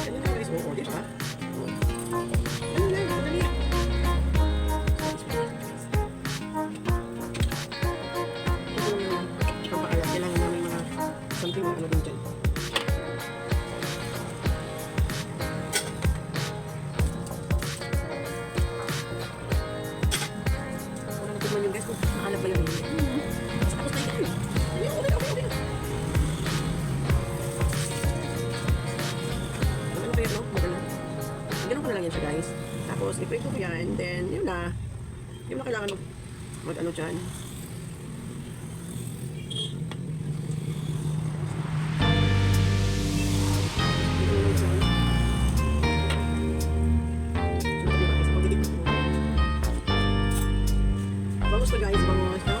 Ganyan lang guys. Oo, di ba? Ano lang, madali. Ito yung pampaalat. Kailangan namin mga something ano din dyan. Wala na tignan yung guys kung maalat ba yun. Tapos na yan. Okay. Ano ba yun, no? Maganda. Ganun ko na lang yan siya guys. Tapos i-prito ko yan. Then yun na. Yun na kailangan mag ano dyan. Bangus na guys, bangus no?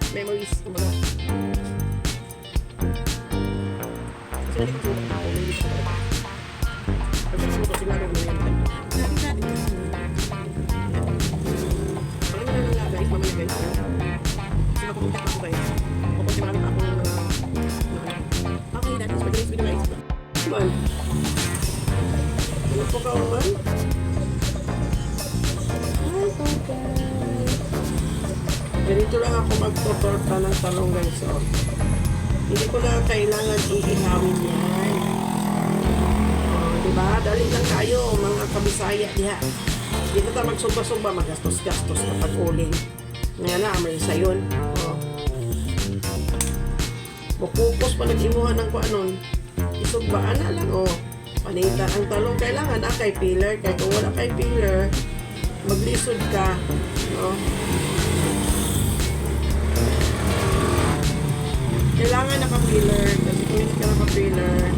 Memories, kumbaga. Kasi hindi ko ako, hindi ko ako. Kasi ano ko siguro ano yan. Natin. Alam mo na lang nga guys, mamaya guys. Kasi mapupunta pa ako guys. Pupunta marami pa ako okay, that is for today's video guys. Man. Ano po ka man? Ganito lang ako magtotorta ng talong guys. Oh. Hindi ko na kailangan iihawin yan. Oh, diba? Dali lang kayo mga kabisaya diha. Hindi na tayo magsumba-sumba, magastos-gastos na pag-uling. Ngayon na, may isa yun. Oh. Bukupos pa nag-imuhan ng kuanon. Isugbaan na lang. Oh. Panita ang talong. Kailangan na kay peeler. Kaya kung wala kay peeler, maglisod ka. No? Kailangan naka-peeler kasi kung hindi ka naka-peeler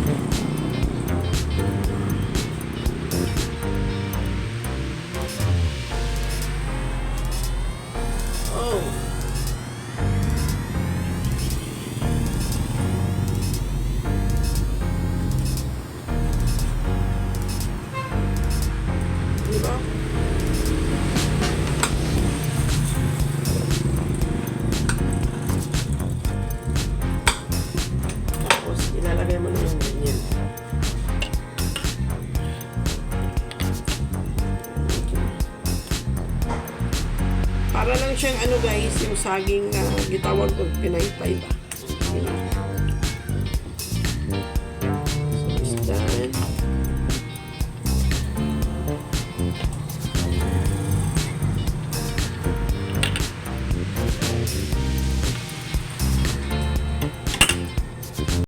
oh diba? Ilalagay mo na yung ganyan. yung saging na gitawag ko pinaypay ba. You know.